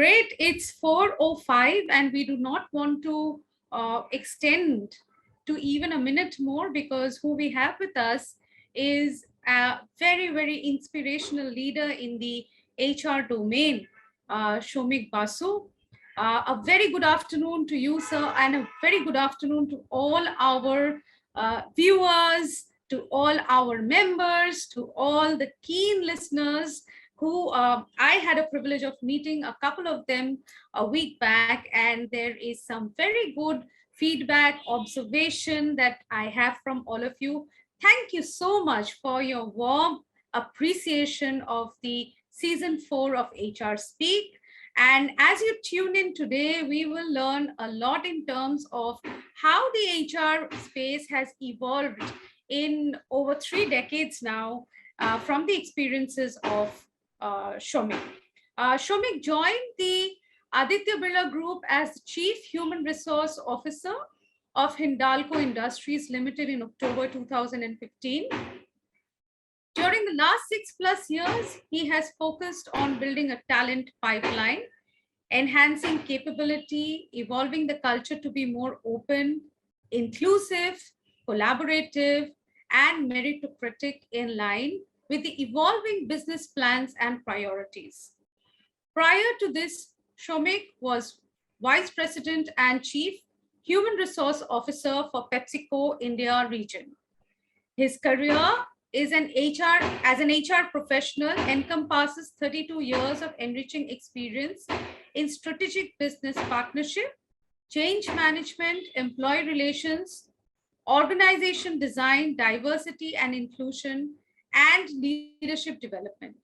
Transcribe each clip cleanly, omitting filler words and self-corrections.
Great. It's 4:05 and we do not want to extend to even a minute more because who we have with us is a very, very inspirational leader in the HR domain, Samik Basu. A very good afternoon to you, sir, and a very good afternoon to all our viewers, to all our members, to all the keen listeners who I had a privilege of meeting a couple of them a week back, and there is some very good feedback, observation that I have from all of you. Thank you so much for your warm appreciation of the season 4 of HR Speak. And as you tune in today, we will learn a lot in terms of how the HR space has evolved in over 3 decades now from the experiences of Samik. Samik joined the Aditya Birla Group as Chief Human Resource Officer of Hindalco Industries Limited in October 2015. During the last 6+ years, he has focused on building a talent pipeline, enhancing capability, evolving the culture to be more open, inclusive, collaborative, and meritocratic in line with the evolving business plans and priorities. Prior to this, Samik was Vice President and Chief Human Resource Officer for PepsiCo India region. His career as an HR professional encompasses 32 years of enriching experience in strategic business partnership, change management, employee relations, organization design, diversity and inclusion, and leadership development.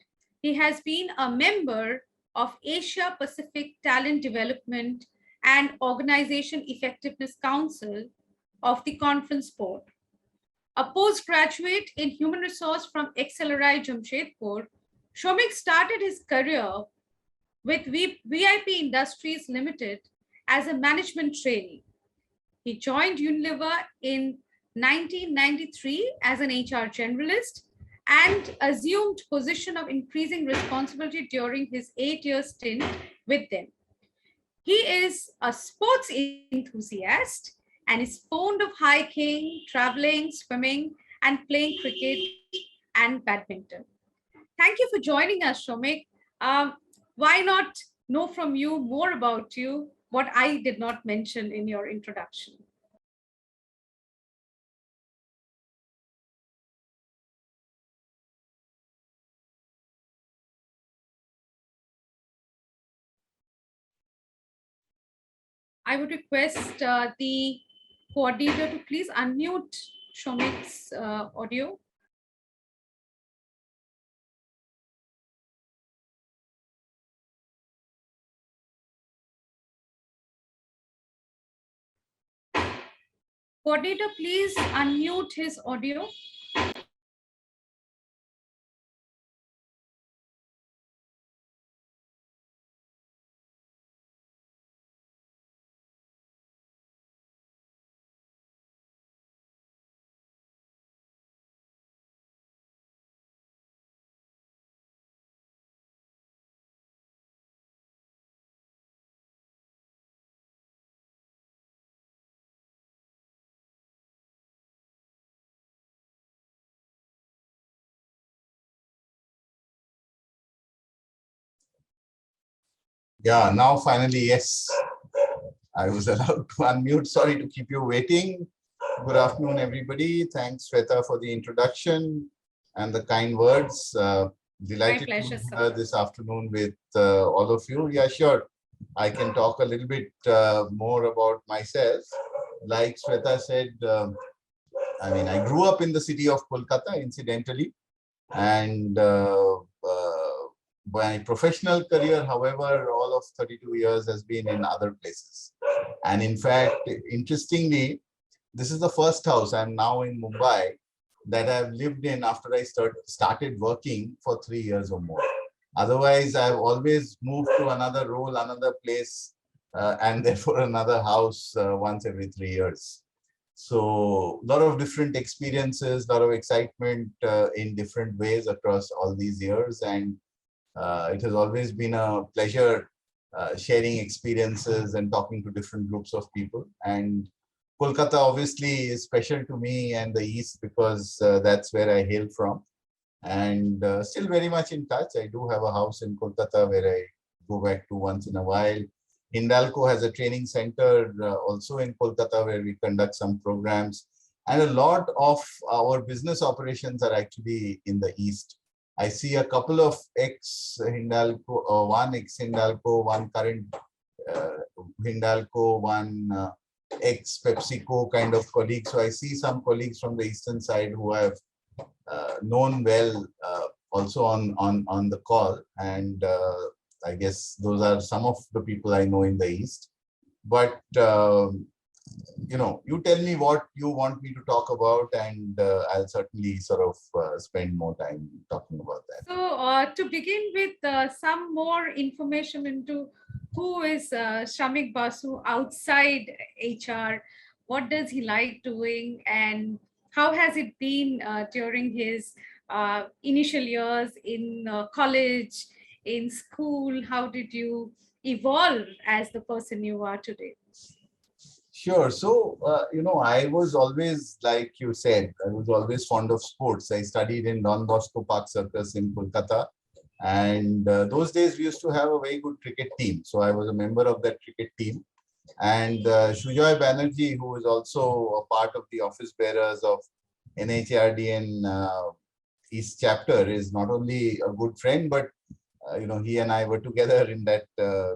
He has been a member of Asia Pacific Talent Development and Organization Effectiveness Council of the Conference Board. A postgraduate in human resource from XLRI Jamshedpur, Samik started his career with VIP Industries Limited as a management trainee. He joined Unilever in 1993 as an HR generalist and assumed position of increasing responsibility during his 8-year stint with them. He is a sports enthusiast and is fond of hiking, traveling, swimming, and playing cricket and badminton. Thank you for joining us, Samik. Why not know from you more about you, what I did not mention in your introduction? I would request the coordinator to please unmute Samik's audio. Coordinator, please unmute his audio. Yeah, now finally, yes, I was allowed to unmute. Sorry to keep you waiting. Good afternoon, everybody. Thanks, Sweata, for the introduction and the kind words. Delighted My pleasure, to be here this afternoon with all of you. Yeah, sure. I can talk a little bit more about myself. Like Sweata said, I grew up in the city of Kolkata, incidentally, and my professional career, however, all of 32 years has been in other places. And in fact, interestingly, this is the first house, I'm now in Mumbai, that I've lived in after I started working for 3 years or more. Otherwise, I've always moved to another role, another place, and therefore another house once every 3 years. So a lot of different experiences, a lot of excitement in different ways across all these years. And it has always been a pleasure sharing experiences and talking to different groups of people. And Kolkata obviously is special to me and the East because that's where I hail from. And still very much in touch. I do have a house in Kolkata where I go back to once in a while. Hindalco has a training center also in Kolkata where we conduct some programs. And a lot of our business operations are actually in the East. I see a couple of ex-Hindalco, one ex-Hindalco, one current Hindalco, one ex-PepsiCo kind of colleagues. So I see some colleagues from the eastern side who have known well also on the call, and I guess those are some of the people I know in the East. But you tell me what you want me to talk about, and I'll certainly sort of spend more time talking about that. So to begin with some more information into who is Samik Basu outside HR, what does he like doing, and how has it been during his initial years in college, in school? How did you evolve as the person you are today? Sure. So, I was always, like you said, I was always fond of sports. I studied in Don Bosco Park Circus in Kolkata. And those days we used to have a very good cricket team. So I was a member of that cricket team. And Shujoy Banerjee, who is also a part of the office bearers of NHRDN East Chapter, is not only a good friend, but he and I were together in that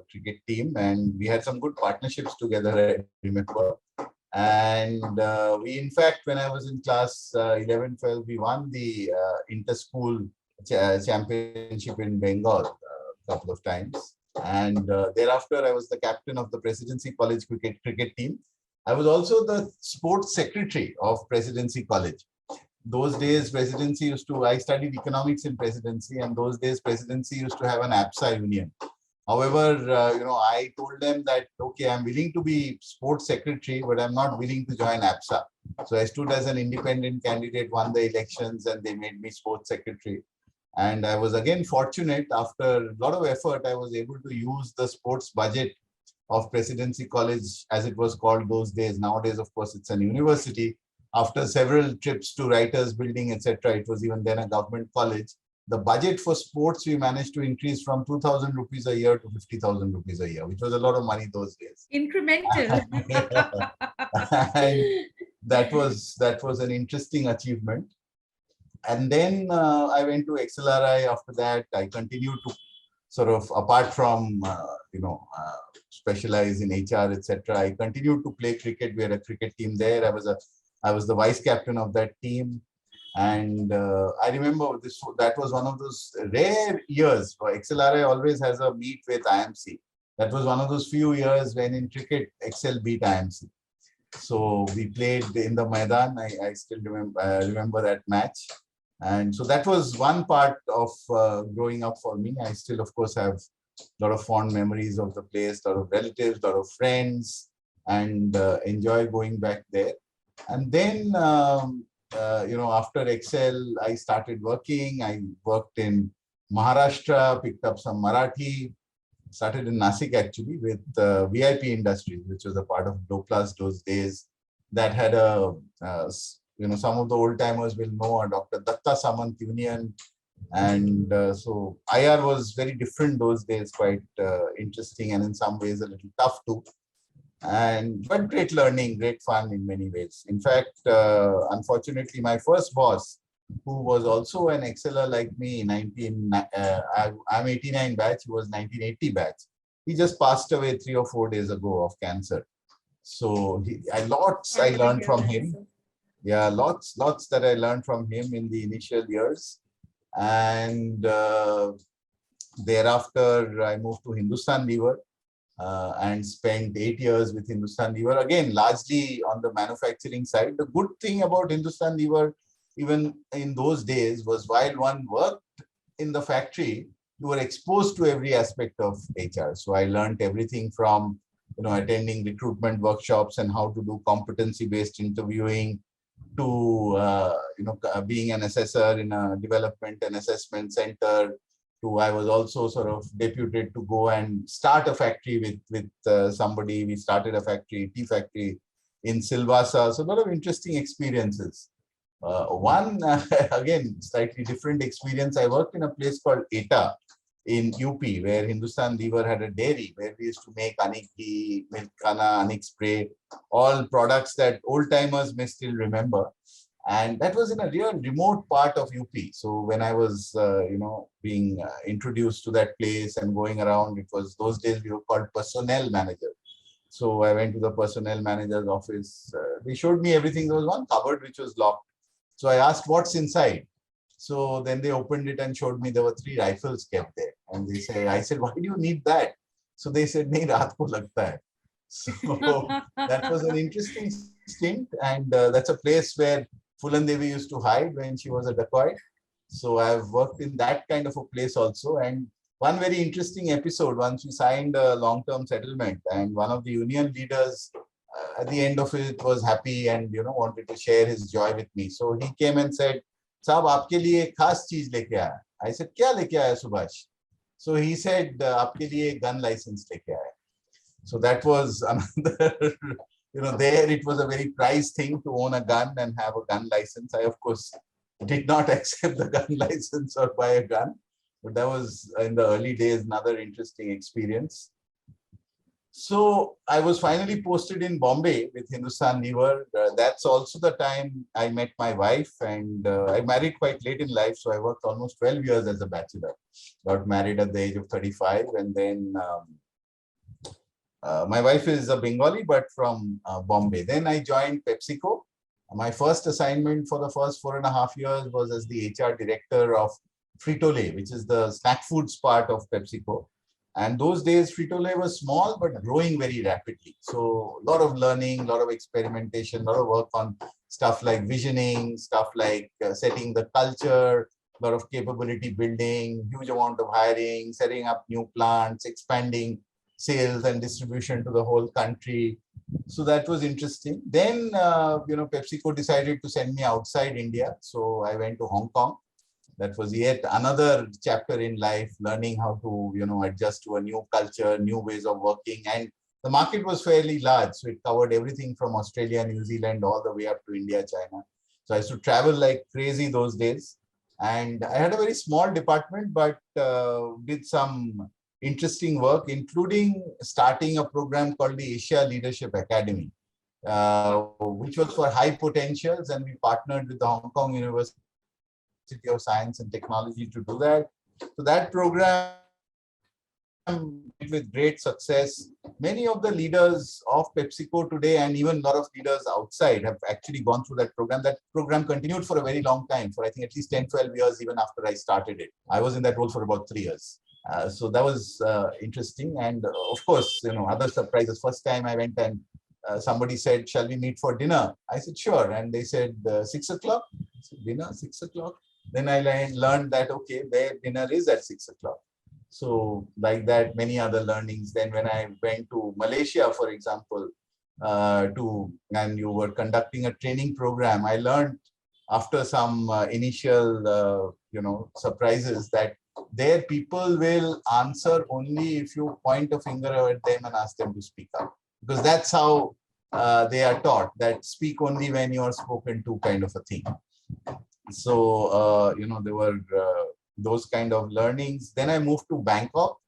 cricket team, and we had some good partnerships together, I remember. And we, in fact, when I was in class 11, 12, we won the inter-school championship in Bengal a couple of times. And thereafter, I was the captain of the Presidency College cricket team. I was also the sports secretary of Presidency College. Those days, Presidency I studied economics in Presidency, and those days, Presidency used to have an APSA union. However, I told them that, okay, I'm willing to be sports secretary, but I'm not willing to join APSA. So I stood as an independent candidate, won the elections, and they made me sports secretary. And I was again fortunate. After a lot of effort, I was able to use the sports budget of Presidency College, as it was called those days. Nowadays, of course, it's an university. After several trips to Writers Building, etc., it was even then a government college. The budget for sports we managed to increase from 2,000 rupees a year to 50,000 rupees a year, which was a lot of money those days. Incremental. And that was an interesting achievement. And then I went to XLRI. After that, I continued to sort of, apart from specialize in HR, etc., I continued to play cricket. We had a cricket team there. I was the vice captain of that team. And I remember that was one of those rare years. XLRI always has a meet with IMC. That was one of those few years when in cricket, XL beat IMC. So we played in the Maidan. I still remember that match. And so that was one part of growing up for me. I still, of course, have a lot of fond memories of the place, a lot of relatives, a lot of friends, and enjoy going back there. And then, after Excel, I started working. I worked in Maharashtra, picked up some Marathi, started in Nasik actually with VIP Industries, which was a part of Doplas those days. That had some of the old timers will know Dr. Datta Samant Union. And so IR was very different those days, quite interesting, and in some ways a little tough too. But great learning, great fun in many ways. In fact, unfortunately, my first boss, who was also an exceller like me, I'm 89 batch, he was 1980 batch. He just passed away 3 or 4 days ago of cancer. So I learned from him. Yeah, lots that I learned from him in the initial years. And thereafter, I moved to Hindustan Lever. And spent 8 years with Hindustan Lever, again, largely on the manufacturing side. The good thing about Hindustan Lever, even in those days, was while one worked in the factory, you were exposed to every aspect of HR. So I learned everything from, attending recruitment workshops and how to do competency-based interviewing, to, being an assessor in a development and assessment center, I was also sort of deputed to go and start a factory with somebody. We started a factory, tea factory in Silvassa. So a lot of interesting experiences. One, again, slightly different experience. I worked in a place called ETA in UP, where Hindustan Lever had a dairy, where we used to make Anik ghee, milk khana, Anik spray, all products that old timers may still remember. And that was in a real remote part of UP. So when I was, being introduced to that place and going around, it was those days we were called personnel manager. So I went to the personnel manager's office. They showed me everything. There was one cupboard which was locked. So I asked, what's inside? So then they opened it and showed me there were 3 rifles kept there. And I said, why do you need that? So they said, nahi, raat ko lagta hai. So that was an interesting stint. And that's a place where Fulan Devi used to hide when she was a dacoit. So I've worked in that kind of a place also. And one very interesting episode, once we signed a long-term settlement, and one of the union leaders at the end of it was happy and wanted to share his joy with me. So he came and said, "Saab, aapke liye ek khas cheez leke aaya." I said, "Kya leke aaya, Subhash?" So he said, "Aapke liye gun license leke aaya." So that was another, there it was a very prized thing to own a gun and have a gun license. I, of course, did not accept the gun license or buy a gun, but that was in the early days, another interesting experience. So I was finally posted in Bombay with Hindustan Lever. That's also the time I met my wife, and I married quite late in life. So I worked almost 12 years as a bachelor. Got married at the age of 35, and then my wife is a Bengali, but from Bombay. Then I joined PepsiCo. My first assignment for the first 4.5 years was as the HR director of Frito-Lay, which is the snack foods part of PepsiCo. And those days, Frito-Lay was small, but growing very rapidly. So a lot of learning, a lot of experimentation, a lot of work on stuff like visioning, stuff like setting the culture, a lot of capability building, huge amount of hiring, setting up new plants, expanding sales and distribution to the whole country. So that was interesting. Then, PepsiCo decided to send me outside India. So I went to Hong Kong. That was yet another chapter in life, learning how to, adjust to a new culture, new ways of working. And the market was fairly large. So it covered everything from Australia, New Zealand, all the way up to India, China. So I used to travel like crazy those days. And I had a very small department, but did some interesting work, including starting a program called the Asia Leadership Academy, which was for high potentials. And we partnered with the Hong Kong University of Science and Technology to do that. So that program with great success. Many of the leaders of PepsiCo today, and even a lot of leaders outside, have actually gone through that program. That program continued for a very long time, for I think at least 10, 12 years, even after I started it. I was in that role for about 3 years. So that was interesting. And of course, other surprises. First time I went and somebody said, "Shall we meet for dinner?" I said, "Sure." And they said, 6 o'clock? I said, "Dinner, 6 o'clock?" Then I learned that, okay, their dinner is at 6 o'clock. So like that, many other learnings. Then when I went to Malaysia, for example, and you were conducting a training program, I learned after some initial, surprises that their people will answer only if you point a finger at them and ask them to speak up. Because that's how they are taught, that speak only when you are spoken to, kind of a thing. So, there were those kind of learnings. Then I moved to Bangkok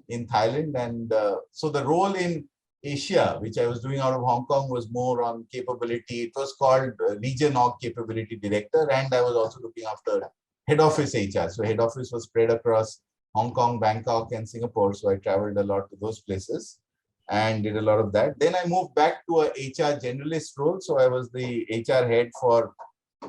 in Thailand. And so the role in Asia, which I was doing out of Hong Kong, was more on capability. It was called Region Org Capability Director. And I was also looking after head office HR. So head office was spread across Hong Kong, Bangkok, and Singapore. So I traveled a lot to those places and did a lot of that. Then I moved back to a HR generalist role. So I was the HR head for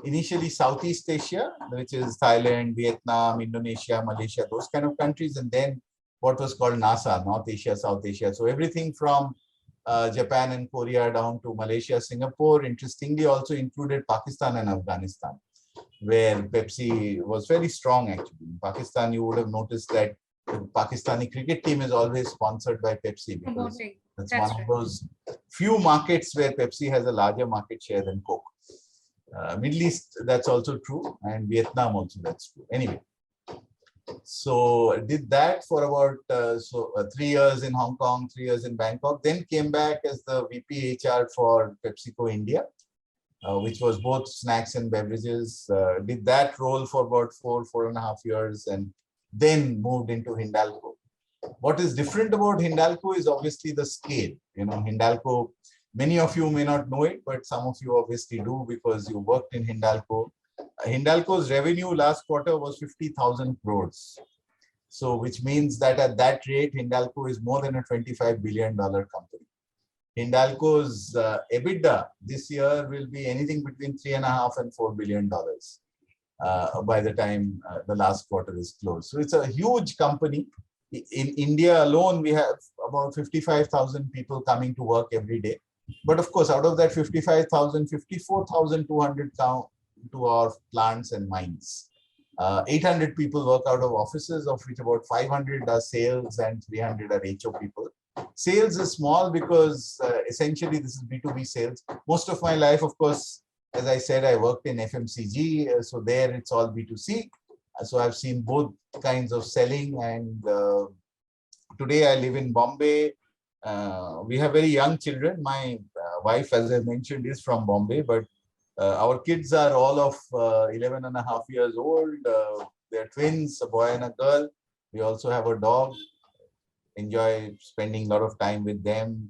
initially Southeast Asia, which is Thailand, Vietnam, Indonesia, Malaysia, those kind of countries. And then what was called NASA, North Asia, South Asia. So everything from Japan and Korea down to Malaysia, Singapore. Interestingly, also included Pakistan and Afghanistan, where Pepsi was very strong actually. In Pakistan, you would have noticed that the Pakistani cricket team is always sponsored by Pepsi, because that's one of those few markets where Pepsi has a larger market share than Coke. Middle East, that's also true, and Vietnam also, that's true. Anyway, So did that for about 3 years in Hong Kong, 3 years in Bangkok, then came back as the VP HR for PepsiCo India, which was both snacks and beverages. Did that role for about 4.5 years, and then moved into Hindalco. What is different about Hindalco is obviously the scale. Hindalco, many of you may not know it, but some of you obviously do because you worked in Hindalco. Hindalco's revenue last quarter was 50,000 crores. So, which means that at that rate, Hindalco is more than a $25 billion company. Hindalco's EBITDA this year will be anything between $3.5 and $4 billion by the time the last quarter is closed. So it's a huge company. In India alone, we have about 55,000 people coming to work every day. But of course, out of that 55,000, 54,200 count to our plants and mines. 800 people work out of offices, of which about 500 are sales and 300 are HO people. Sales is small because essentially this is B2B sales. Most of my life, of course, as I said, I worked in FMCG, so there it's all B2C. So I've seen both kinds of selling, and today I live in Bombay. We have very young children. My wife, as I mentioned, is from Bombay, but our kids are all of 11 and a half years old. They're twins, a boy and a girl. We also have a dog. Enjoy spending a lot of time with them.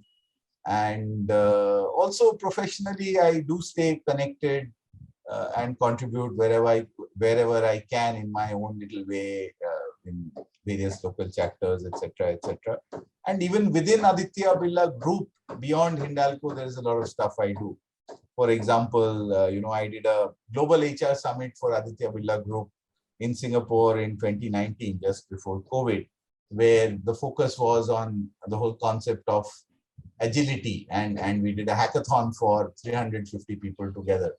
And also professionally, I do stay connected and contribute wherever I can in my own little way in various local chapters, etc., etc. And even within Aditya Birla Group, beyond Hindalco, there is a lot of stuff I do. For example, I did a global HR summit for Aditya Birla Group in Singapore in 2019, just before COVID, where the focus was on the whole concept of agility, and we did a hackathon for 350 people together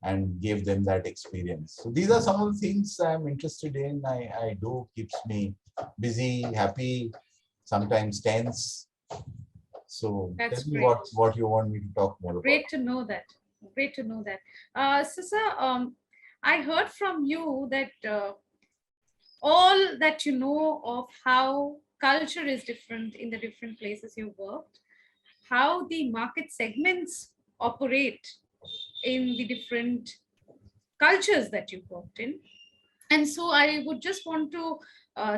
and gave them that experience. So these are some of the things I'm interested in. I do, keeps me busy, happy, sometimes tense. So That's tell me great. what you want me to talk more about. Great to know that. Great to know that. Sir, I heard from you that all that you know of how culture is different in the different places you worked, how the market segments operate in the different cultures that you worked in. And so I would just want to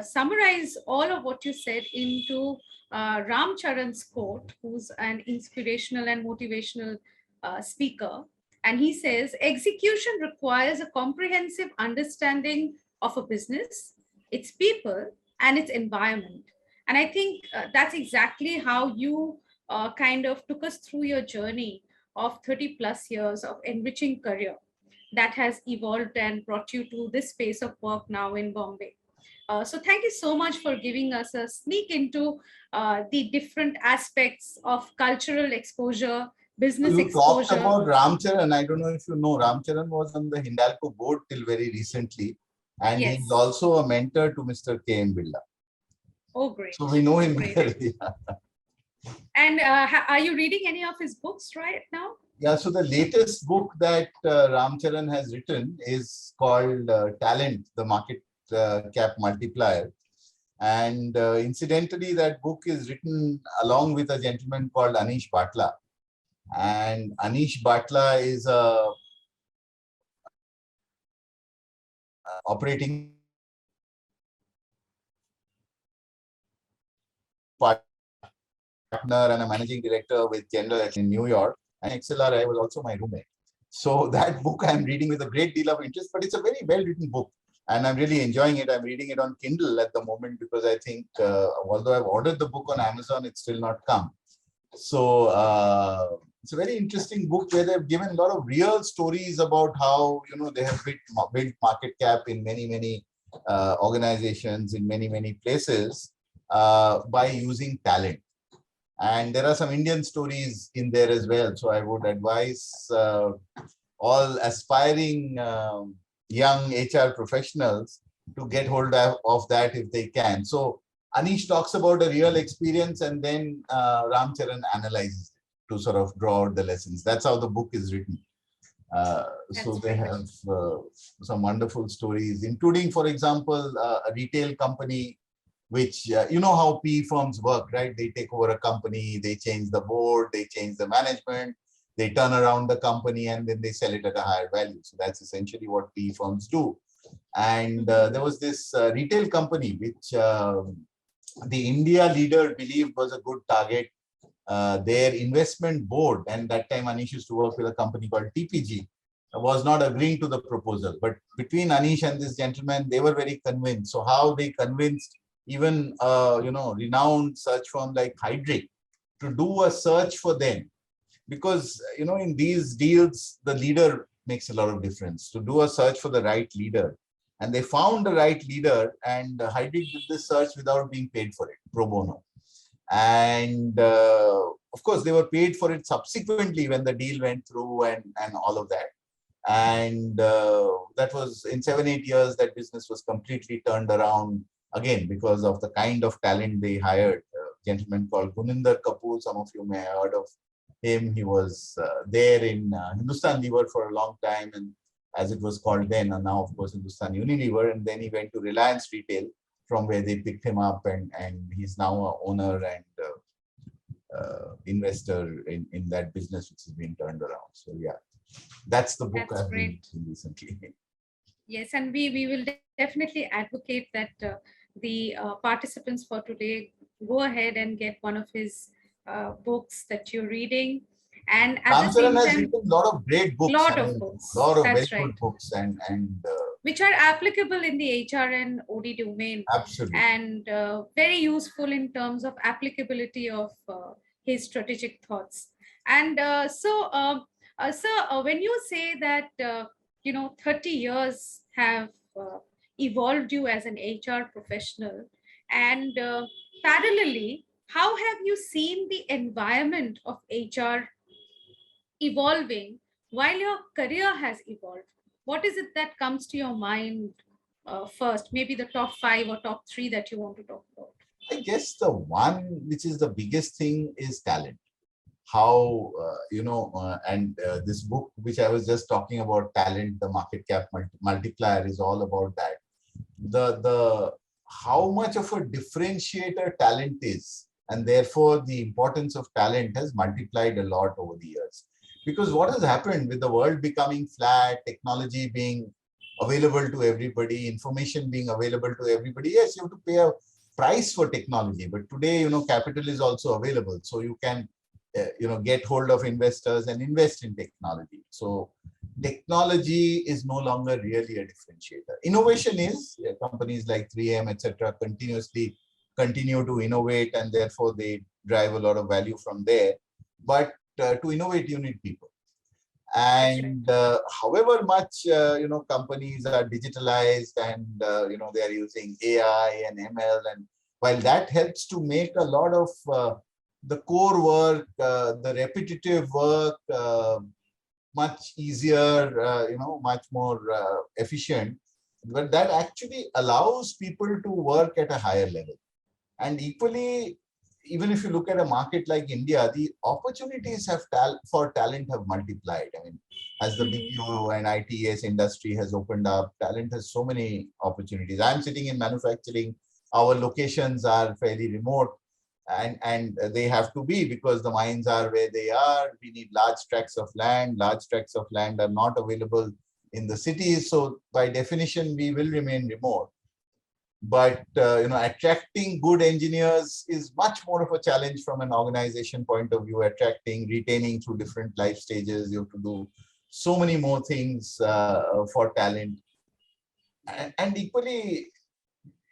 summarize all of what you said into Ram Charan's quote, who's an inspirational and motivational speaker. And he says, execution requires a comprehensive understanding of a business, its people, and its environment. And I think that's exactly how you kind of took us through your journey of 30 plus years of enriching career that has evolved and brought you to this space of work now in Bombay. So thank you so much for giving us a sneak into the different aspects of cultural exposure, So business you talked exposure. about Ram Charan. I don't know if you know, Ram Charan was on the Hindalco board till very recently, and he's Yes. also a mentor to Mr. K.M. Birla. Oh, great. So we know him Great. very. And are you reading any of his books right now? Yeah, so the latest book that Ram Charan has written is called Talent, the Market Cap Multiplier. And incidentally, that book is written along with a gentleman called Anish Batla. And Anish Batla is a operating partner and a managing director with General in New York. And XLRI was also my roommate. So that book I'm reading with a great deal of interest, but it's a very well-written book. And I'm really enjoying it. I'm reading it on Kindle at the moment because I think, although I've ordered the book on Amazon, it's still not come. So it's a very interesting book where they've given a lot of real stories about how, they have built market cap in many organizations in many places by using talent. And there are some Indian stories in there as well. So I would advise all aspiring young HR professionals to get hold of that if they can. So Anish talks about a real experience, and then Ram Charan analyzes it to sort of draw out the lessons. That's how the book is written. So That's they great. have some wonderful stories, including, for example, a retail company, which you know how PE firms work, right? They take over a company, they change the board, they change the management, they turn around the company, and then they sell it at a higher value. So that's essentially what PE firms do. And there was this retail company which the India leader believed was a good target. Their investment board, and that time Anish used to work with a company called TPG, was not agreeing to the proposal. But between Anish and this gentleman, they were very convinced. So how they convinced even renowned search firm like Hydrick to do a search for them, because in these deals the leader makes a lot of difference, to do a search for the right leader. And they found the right leader, and Hydrick did this search without being paid for it, pro bono. And of course they were paid for it subsequently when the deal went through, and all of that. And that was in 7-8 years that business was completely turned around, again because of the kind of talent they hired. A gentleman called Guninder Kapoor, some of you may have heard of him. He was there in Hindustan Lever for a long time, and as it was called then, and now of course Hindustan Unilever. And then he went to Reliance Retail, from where they picked him up, and he's now an owner and investor in that business, which has been turned around. So yeah, that's the book That's I've been great. reading recently. Yes, and we will definitely advocate that the participants for today go ahead and get one of his books that you're reading. And at the Ramcharan same has time, written a lot of great books. lot I of mean, a books. lot of very That's right. good books, and Which are applicable in the HR and OD domain, absolutely. and very useful in terms of applicability of his strategic thoughts. And when you say that 30 years have evolved you as an HR professional, and parallelly, how have you seen the environment of HR evolving while your career has evolved? What is it that comes to your mind first? Maybe the top five or top three that you want to talk about. I guess the one which is the biggest thing is talent. How and this book which I was just talking about, Talent, the Market Cap Multiplier, is all about that. The how much of a differentiator talent is, and therefore the importance of talent has multiplied a lot over the years. Because what has happened with the world becoming flat, technology being available to everybody, information being available to everybody, yes, you have to pay a price for technology, but today capital is also available, so you can get hold of investors and invest in technology. So technology is no longer really a differentiator. Innovation is, companies like 3M, etc., continuously continue to innovate, and therefore they drive a lot of value from there. But to innovate, you need people. That's right. And however much companies are digitalized, and they are using AI and ML, and while that helps to make a lot of the core work, the repetitive work, much easier, much more efficient, but that actually allows people to work at a higher level. And equally, even if you look at a market like India, the opportunities for talent have multiplied. I mean, as the BPO and ITS industry has opened up, talent has so many opportunities. I'm sitting in manufacturing. Our locations are fairly remote, and they have to be, because the mines are where they are. We need large tracts of land. Large tracts of land are not available in the cities. So by definition, we will remain remote. But attracting good engineers is much more of a challenge from an organization point of view. Attracting, retaining through different life stages, you have to do so many more things for talent. And equally,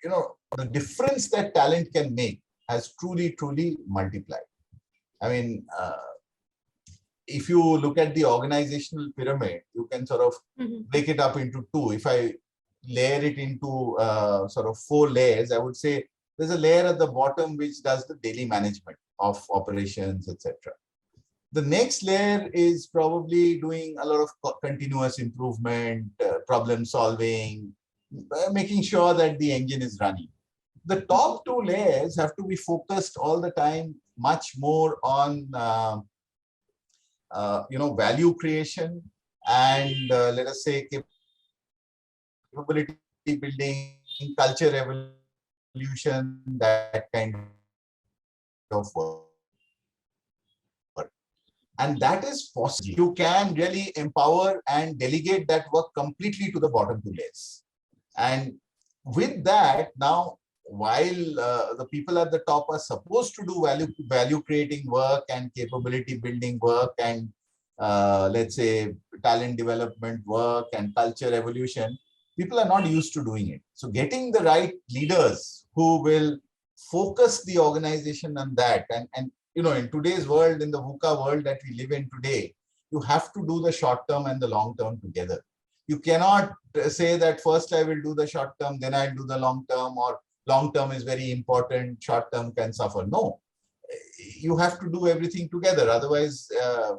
the difference that talent can make has truly multiplied. I mean, if you look at the organizational pyramid, you can sort of break it up into two. If I layer it into sort of 4 layers, I would say there's a layer at the bottom which does the daily management of operations, etc. The next layer is probably doing a lot of continuous improvement, problem solving, making sure that the engine is running. The top 2 layers have to be focused all the time much more on value creation and let us say capability building, culture evolution, that kind of work. And that is possible. You can really empower and delegate that work completely to the bottom two layers. And with that, now, while the people at the top are supposed to do value creating work and capability building work and let's say talent development work and culture evolution, people are not used to doing it. So getting the right leaders who will focus the organization on that, and in today's world, in the VUCA world that we live in today, you have to do the short term and the long term together. You cannot say that first I will do the short term, then I'll do the long term, or long term is very important, short term can suffer. No, you have to do everything together. Otherwise,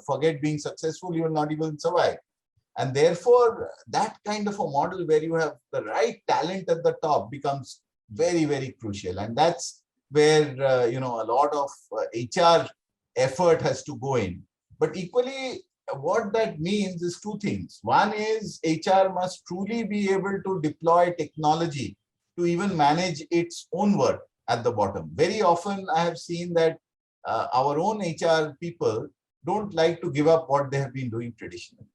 forget being successful, you will not even survive. And therefore, that kind of a model where you have the right talent at the top becomes very, very crucial. And that's where, a lot of HR effort has to go in. But equally, what that means is two things. One is HR must truly be able to deploy technology to even manage its own work at the bottom. Very often, I have seen that our own HR people don't like to give up what they have been doing traditionally.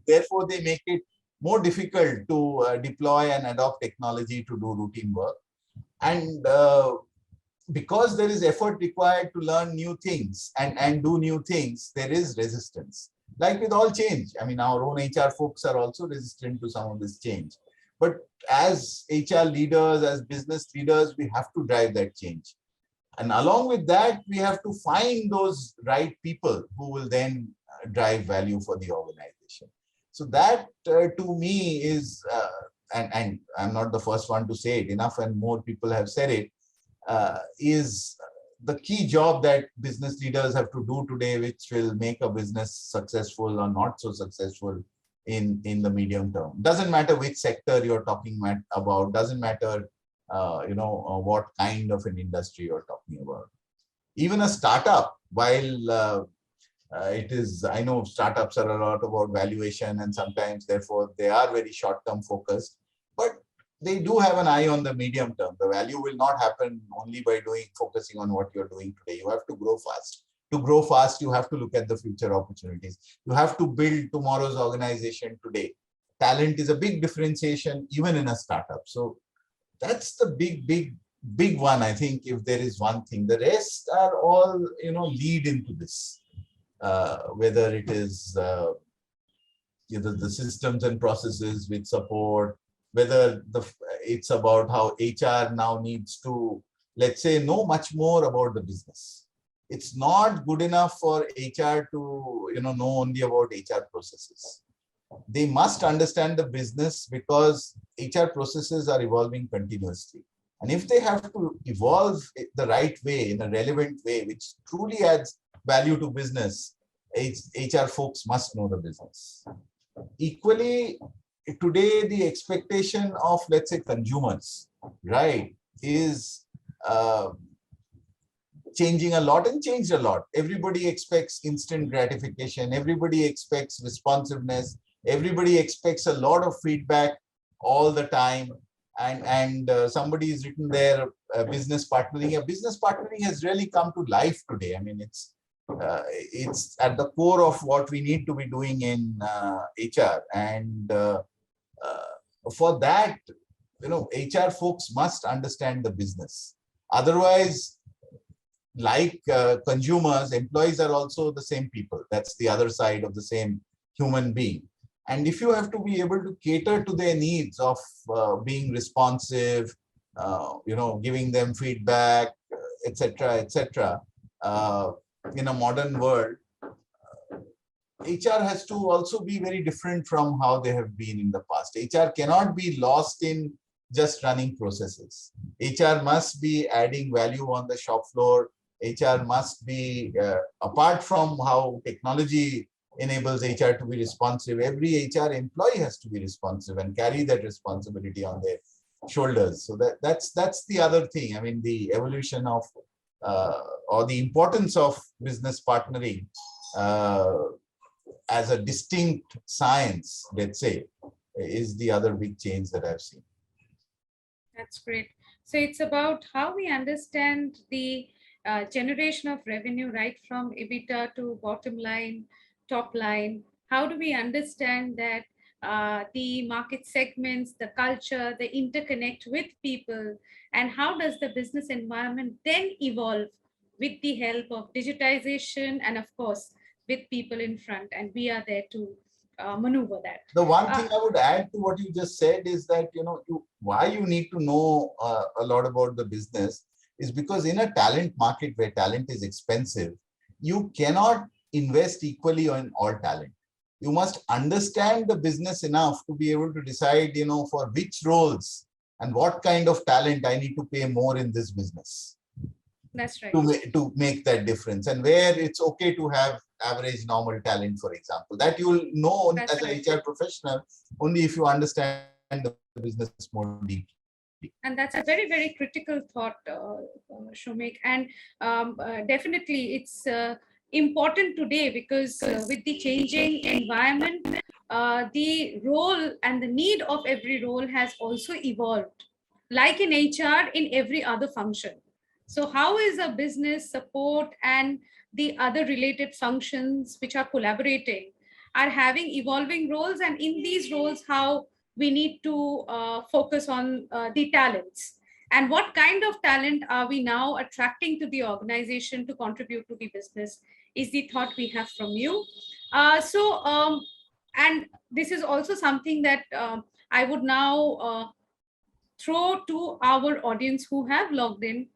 Therefore, they make it more difficult to deploy and adopt technology to do routine work. And because there is effort required to learn new things and do new things, there is resistance. Like with all change, I mean, our own HR folks are also resistant to some of this change. But as HR leaders, as business leaders, we have to drive that change. And along with that, we have to find those right people who will then drive value for the organization. So that to me is, and I'm not the first one to say it, enough and more people have said it, is the key job that business leaders have to do today, which will make a business successful or not so successful in the medium term. Doesn't matter which sector you're talking about, doesn't matter what kind of an industry you're talking about. Even a startup, while it is, I know startups are a lot about valuation and sometimes therefore they are very short-term focused, but they do have an eye on the medium term. The value will not happen only by focusing on what you're doing today. You have to grow fast. To grow fast, you have to look at the future opportunities. You have to build tomorrow's organization today. Talent is a big differentiation even in a startup. So that's the big one. I think if there is one thing, the rest are all lead into this. Whether it is the systems and processes which support, whether it's about how HR now needs to, let's say, know much more about the business. It's not good enough for HR to know only about HR processes. They must understand the business because HR processes are evolving continuously. And if they have to evolve the right way, in a relevant way, which truly adds value to business, HR folks must know the business. Equally, today, the expectation of, let's say, consumers, right, is changing a lot and changed a lot. Everybody expects instant gratification. Everybody expects responsiveness. Everybody expects a lot of feedback all the time. And somebody has written there, business partnering. Yeah, business partnering has really come to life today. I mean, it's at the core of what we need to be doing in HR. And for that, HR folks must understand the business. Otherwise, like consumers, employees are also the same people. That's the other side of the same human being. And if you have to be able to cater to their needs of being responsive, giving them feedback, etc., in a modern world, HR has to also be very different from how they have been in the past. HR cannot be lost in just running processes. HR must be adding value on the shop floor. HR must be, apart from how technology enables HR to be responsive, every HR employee has to be responsive and carry that responsibility on their shoulders. So that's the other thing. I mean, the evolution of or the importance of business partnering as a distinct science, let's say, is the other big change that I've seen. That's great. So it's about how we understand the generation of revenue, right from EBITDA to bottom line, top line. How do we understand that the market segments, the culture, they interconnect with people, and how does the business environment then evolve with the help of digitization and, of course, with people in front, and we are there to maneuver that. The one thing I would add to what you just said is that, why you need to know a lot about the business is because in a talent market where talent is expensive, you cannot invest equally on all talent. You must understand the business enough to be able to decide, for which roles and what kind of talent I need to pay more in this business. That's right. To make that difference, and where it's okay to have average normal talent, for example, that you'll know as an HR professional only if you understand the business more deeply. And that's a very, very critical thought, Shumik. And definitely it's important today because with the changing environment, the role and the need of every role has also evolved, like in HR, in every other function. So how is a business support and the other related functions which are collaborating are having evolving roles, and in these roles, how we need to focus on the talents, and what kind of talent are we now attracting to the organization to contribute to the business is the thought we have from you. And this is also something that I would now throw to our audience who have logged in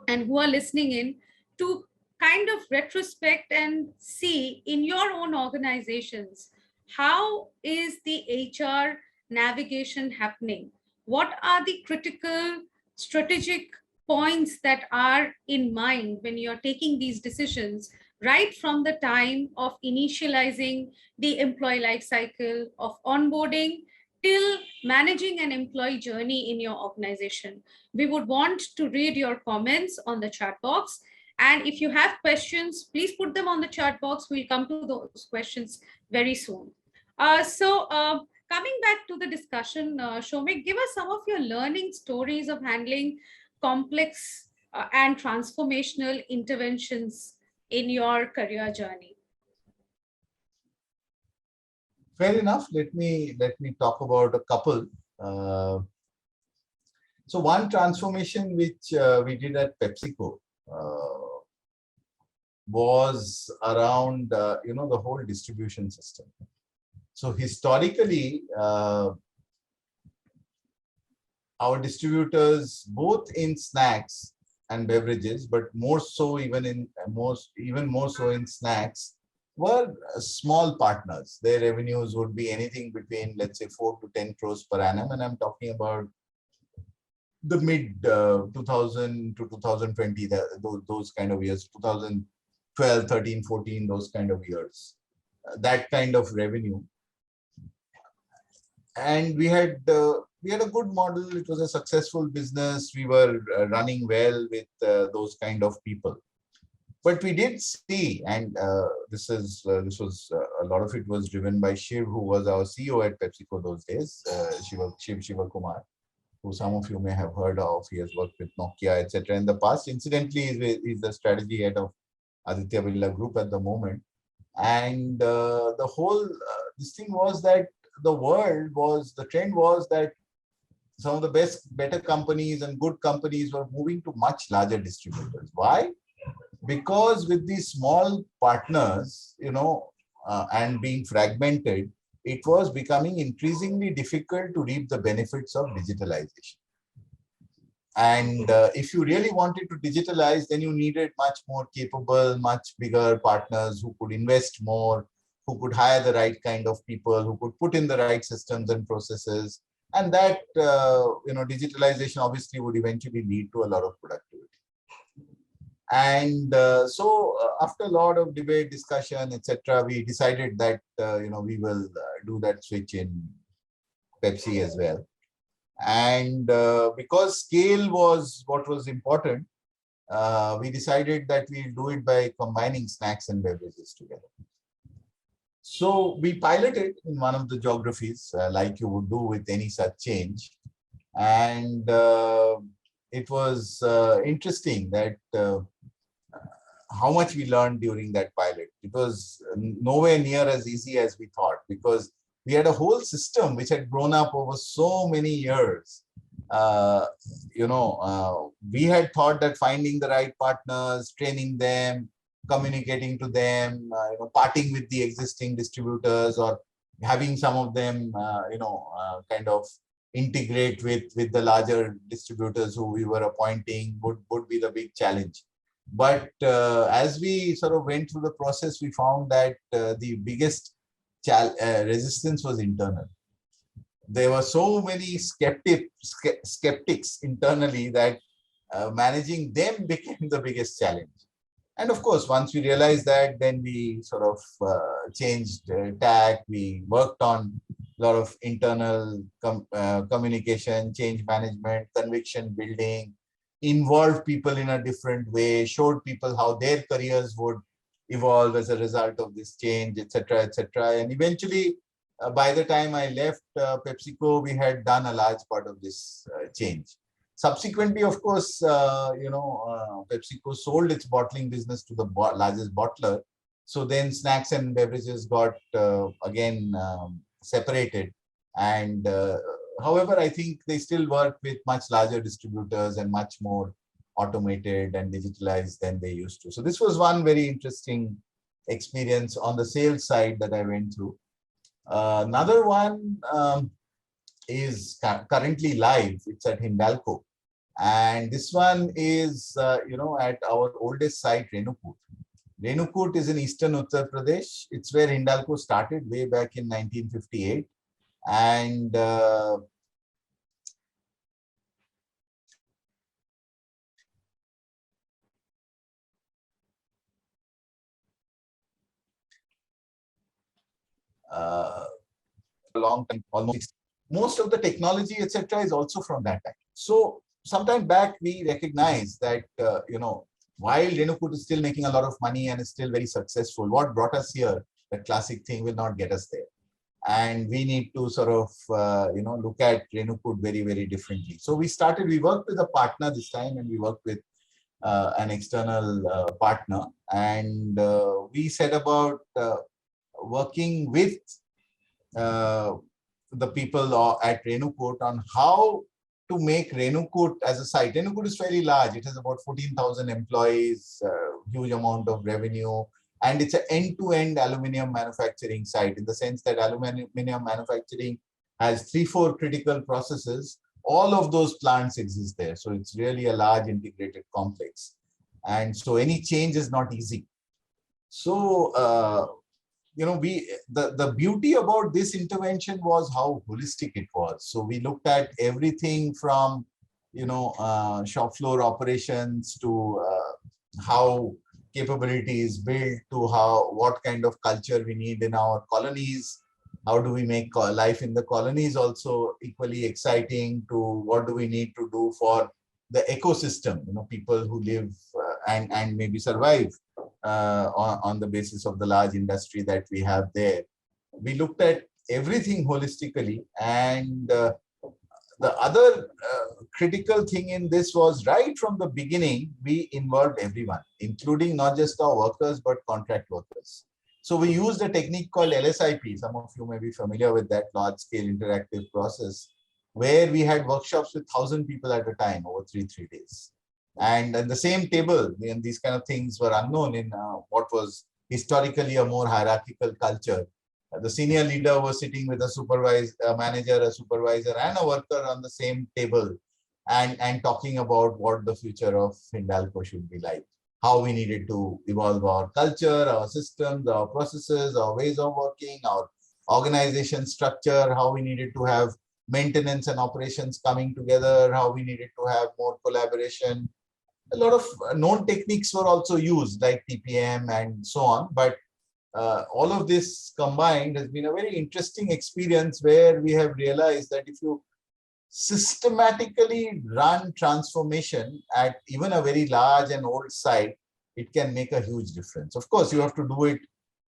and who are listening in to kind of retrospect and see in your own organizations, how is the HR navigation happening? What are the critical strategic points that are in mind when you're taking these decisions, right from the time of initializing the employee life cycle of onboarding till managing an employee journey in your organization? We would want to read your comments on the chat box. And if you have questions, please put them on the chat box. We'll come to those questions very soon. Coming back to the discussion, Shomik, give us some of your learning stories of handling complex and transformational interventions in your career journey. Fair enough. Let me talk about a couple. So one transformation which we did at PepsiCo was around the whole distribution system. So historically, our distributors, both in snacks and beverages, but more so even more so in snacks, were small partners. Their revenues would be anything between, let's say, 4 to 10 crores per annum, and I'm talking about the mid 2000 to 2020, those kind of years, 2012, 13, 14, those kind of years, that kind of revenue. And we had a good model. It was a successful business. We were running well with those kind of people. But we did see, and this was a lot of it was driven by Shiv, who was our CEO at PepsiCo those days, Shiva Kumar, who some of you may have heard of. He has worked with Nokia, etc. in the past. Incidentally, he's the strategy head of Aditya Birla Group at the moment. And the whole this thing was that the trend was that some of the better companies and good companies were moving to much larger distributors. Why? Because with these small partners, and being fragmented, it was becoming increasingly difficult to reap the benefits of digitalization. And if you really wanted to digitalize, then you needed much more capable, much bigger partners who could invest more, who could hire the right kind of people, who could put in the right systems and processes. And that, digitalization obviously would eventually lead to a lot of productivity. And after a lot of debate, discussion, etc., we decided that, we will do that switch in Pepsi as well. And because scale was what was important, we decided that we'll do it by combining snacks and beverages together. So we piloted in one of the geographies, like you would do with any such change. And it was interesting that how much we learned during that pilot. It was nowhere near as easy as we thought, because we had a whole system which had grown up over so many years. Uh, we had thought that finding the right partners, training them, communicating to them, parting with the existing distributors, or having some of them, kind of integrate with the larger distributors who we were appointing would be the big challenge. But as we sort of went through the process, we found that the biggest resistance was internal. There were so many skeptics internally that managing them became the biggest challenge. And of course, once we realized that, then we sort of changed tack. We worked on a lot of internal communication, change management, conviction building, involved people in a different way, showed people how their careers would evolve as a result of this change, etc., etc. And eventually, by the time I left PepsiCo, we had done a large part of this change. Subsequently, of course, PepsiCo sold its bottling business to the largest bottler. So then snacks and beverages got again separated. And however, I think they still work with much larger distributors and much more automated and digitalized than they used to. So this was one very interesting experience on the sales side that I went through. Another one is currently live. It's at Hindalco. And this one is, at our oldest site, Renukut. Renukut is in eastern Uttar Pradesh. It's where Hindalco started way back in 1958. And a long time, almost most of the technology, etc., is also from that time. So sometime back, we recognized that, while Renukut is still making a lot of money and is still very successful, what brought us here, the classic thing, will not get us there. And we need to sort of, look at Renukut very, very differently. So we worked with a partner this time, and we worked with an external partner. And we set about working with the people at Renukut on how to make Renukut as a site. Renukut is fairly large. It has about 14,000 employees, huge amount of revenue. And it's an end-to-end aluminum manufacturing site, in the sense that aluminum manufacturing has 3-4 critical processes. All of those plants exist there. So it's really a large integrated complex. And so any change is not easy. So, the beauty about this intervention was how holistic it was. So we looked at everything from, shop floor operations to how capability is built, to what kind of culture we need in our colonies. How do we make life in the colonies also equally exciting, to what do we need to do for the ecosystem, people who live and maybe survive on the basis of the large industry that we have there. We looked at everything holistically. And the other critical thing in this was, right from the beginning, we involved everyone, including not just our workers, but contract workers. So we used a technique called LSIP. Some of you may be familiar with that large-scale interactive process, where we had workshops with 1,000 people at a time over three days. And at the same table, and these kind of things were unknown in what was historically a more hierarchical culture. The senior leader was sitting with a manager, a supervisor, and a worker on the same table, and talking about what the future of Hindalco should be like, how we needed to evolve our culture, our systems, our processes, our ways of working, our organization structure, how we needed to have maintenance and operations coming together, how we needed to have more collaboration. A lot of known techniques were also used, like TPM and so on. But all of this combined has been a very interesting experience, where we have realized that if you systematically run transformation at even a very large and old site, it can make a huge difference. Of course, you have to do it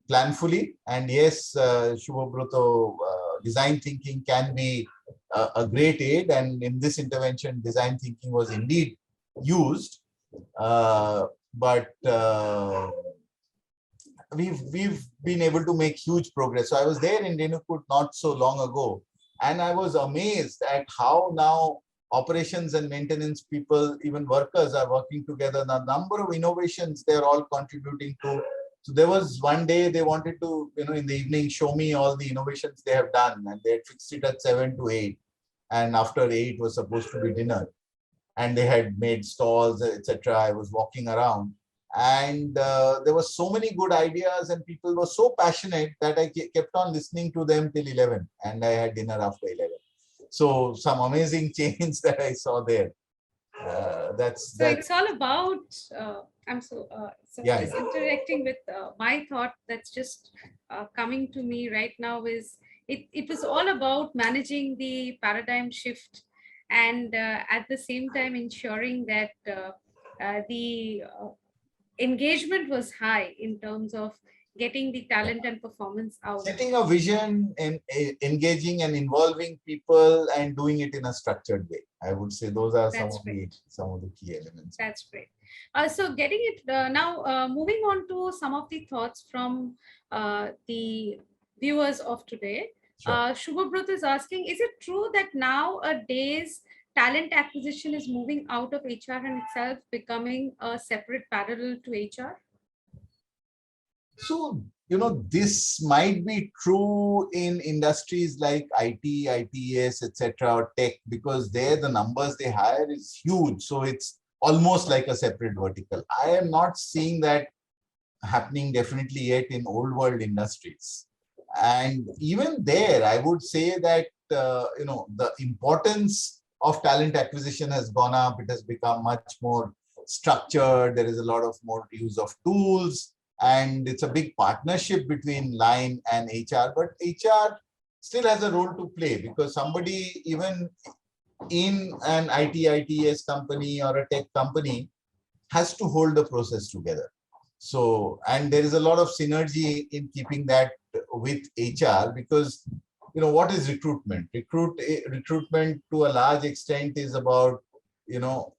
planfully. And yes, Shubhabruto, design thinking can be a great aid. And in this intervention, design thinking was indeed used. But we've been able to make huge progress. So I was there in Renukut not so long ago, and I was amazed at how now operations and maintenance people, even workers, are working together. The number of innovations they're all contributing to. So there was one day they wanted to, in the evening, show me all the innovations they have done, and they had fixed it at 7 to 8, and after 8 was supposed to be dinner, and they had made stalls, etc. I was walking around, and there were so many good ideas, and people were so passionate that I kept on listening to them till 11, and I had dinner after 11. So some amazing change that I saw there. That's So that. it's all about, so Yeah, just yeah. interacting with my thought that's just coming to me right now is it was all about managing the paradigm shift, and at the same time ensuring that the engagement was high in terms of getting the talent and performance out. Setting a vision and engaging and involving people and doing it in a structured way. I would say those are That's great. some of the key elements. That's great. So getting it now, moving on to some of the thoughts from the viewers of today. Sure. Shubhabrut is asking, is it true that nowadays talent acquisition is moving out of HR and itself becoming a separate parallel to HR? So, this might be true in industries like IT, ITES, etc., or tech, because there the numbers they hire is huge. So it's almost like a separate vertical. I am not seeing that happening definitely yet in old world industries. And even there, I would say that, the importance of talent acquisition has gone up. It has become much more structured. There is a lot of more use of tools, and it's a big partnership between line and HR. But HR still has a role to play, because somebody, even in an ITES company or a tech company, has to hold the process together. So, and there is a lot of synergy in keeping that with HR, because what is recruitment? Recruitment to a large extent is about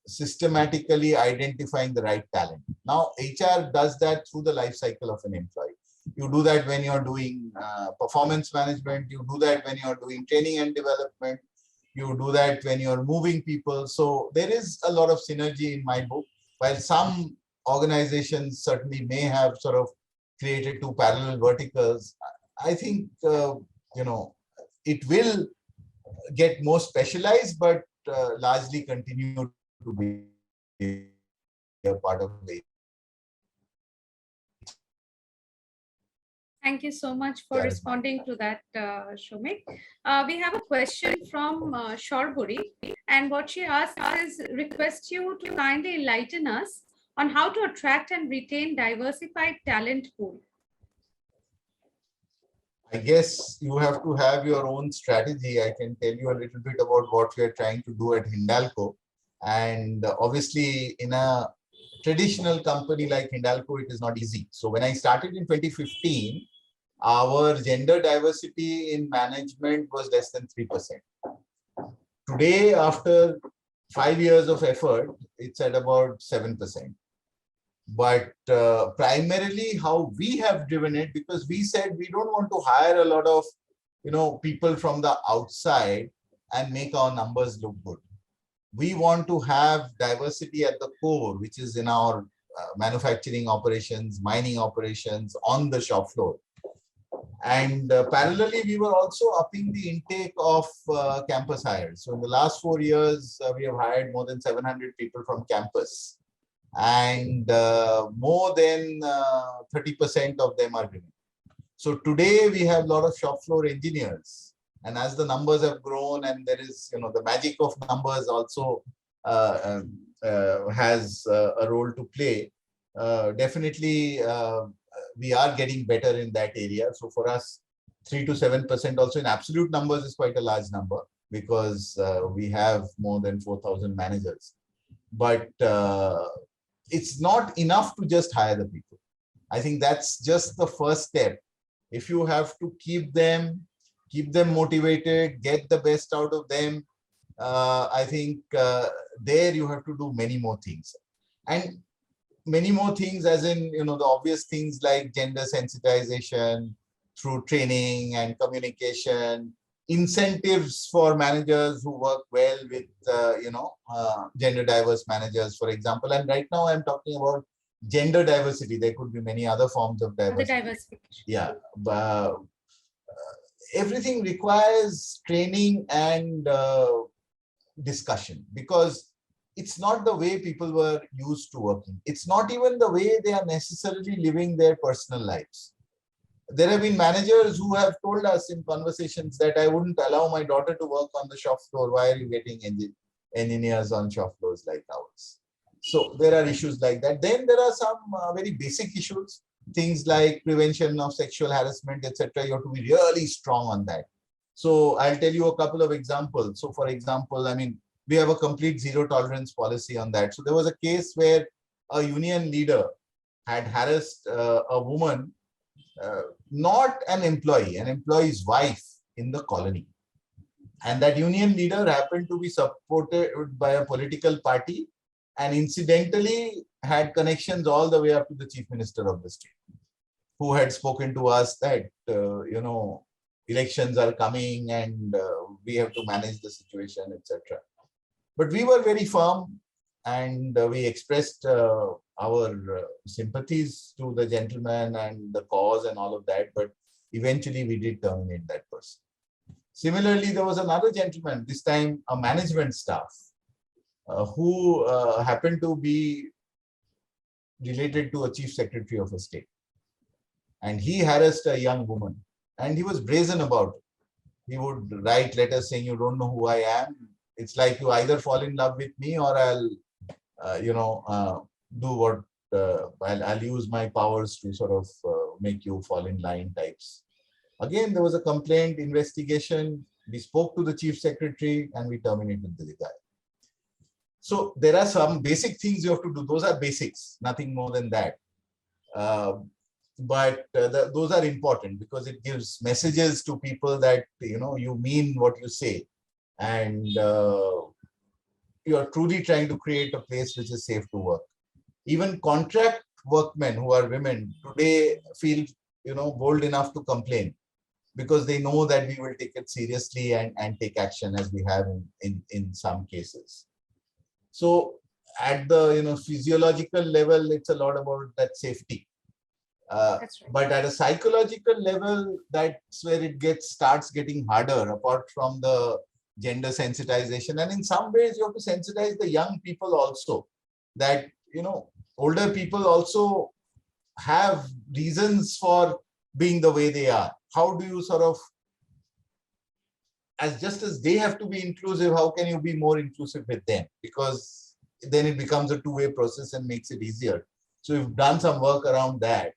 systematically identifying the right talent. Now HR does that through the life cycle of an employee. You do that when you're doing performance management. You do that when you're doing training and development. You do that when you're moving people. So there is a lot of synergy in my book. While some organizations certainly may have sort of created two parallel verticals, I think it will get more specialized, but largely continue to be a part of the. Thank you so much for responding to that, Shomik. We have a question from Shorburi, and what she asks is, request you to kindly enlighten us on how to attract and retain diversified talent pool. I guess you have to have your own strategy. I can tell you a little bit about what we are trying to do at Hindalco. And obviously, in a traditional company like Hindalco, it is not easy. So when I started in 2015, our gender diversity in management was less than 3%. Today, after 5 years of effort, it's at about 7%. But primarily how we have driven it, because we said we don't want to hire a lot of people from the outside and make our numbers look good. We want to have diversity at the core, which is in our manufacturing operations, mining operations, on the shop floor. And parallelly, we were also upping the intake of campus hires. So in the last 4 years, we have hired more than 700 people from campus, and more than 30% of them are women. So today we have a lot of shop floor engineers, and as the numbers have grown, and there is the magic of numbers also has a role to play. Definitely we are getting better in that area. So for us, 3 to 7% also in absolute numbers is quite a large number, because we have more than 4,000 managers. But it's not enough to just hire the people. I think that's just the first step. If you have to keep them motivated, get the best out of them, I think there you have to do many more things. And many more things, as in, the obvious things like gender sensitization through training and communication, incentives for managers who work well with, gender diverse managers, for example. And right now I'm talking about gender diversity. There could be many other forms of The diversity. diversification. Yeah. But everything requires training and discussion, because it's not the way people were used to working. It's not even the way they are necessarily living their personal lives. There have been managers who have told us in conversations that I wouldn't allow my daughter to work on the shop floor. Why are you getting engineers on shop floors like ours? So there are issues like that. Then there are some very basic issues, things like prevention of sexual harassment, etc. You have to be really strong on that. So I'll tell you a couple of examples. So for example, I mean, we have a complete zero tolerance policy on that. So there was a case where a union leader had harassed a woman, not an employee's wife in the colony. And that union leader happened to be supported by a political party and incidentally had connections all the way up to the chief minister of the state, who had spoken to us that, elections are coming and we have to manage the situation, etc. But we were very firm, and we expressed our sympathies to the gentleman and the cause and all of that. But eventually we did terminate that person. Similarly, there was another gentleman, this time a management staff, who happened to be related to a chief secretary of a state. And he harassed a young woman, and he was brazen about it. He would write letters saying, you don't know who I am. It's like you either fall in love with me or I'll, do what, I'll use my powers to sort of make you fall in line types. Again, there was a complaint, investigation. We spoke to the chief secretary and we terminated the guy. So there are some basic things you have to do. Those are basics, nothing more than that. But those are important because it gives messages to people that, you mean what you say. And you are truly trying to create a place which is safe to work. Even contract workmen who are women today feel, bold enough to complain, because they know that we will take it seriously and take action, as we have in some cases. So at the physiological level, it's a lot about that safety. Right. But at a psychological level, that's where it starts getting harder, apart from the gender sensitization. And in some ways, you have to sensitize the young people also, that, older people also have reasons for being the way they are. How do you sort of, just as they have to be inclusive, how can you be more inclusive with them? Because then it becomes a two-way process and makes it easier. So we've done some work around that.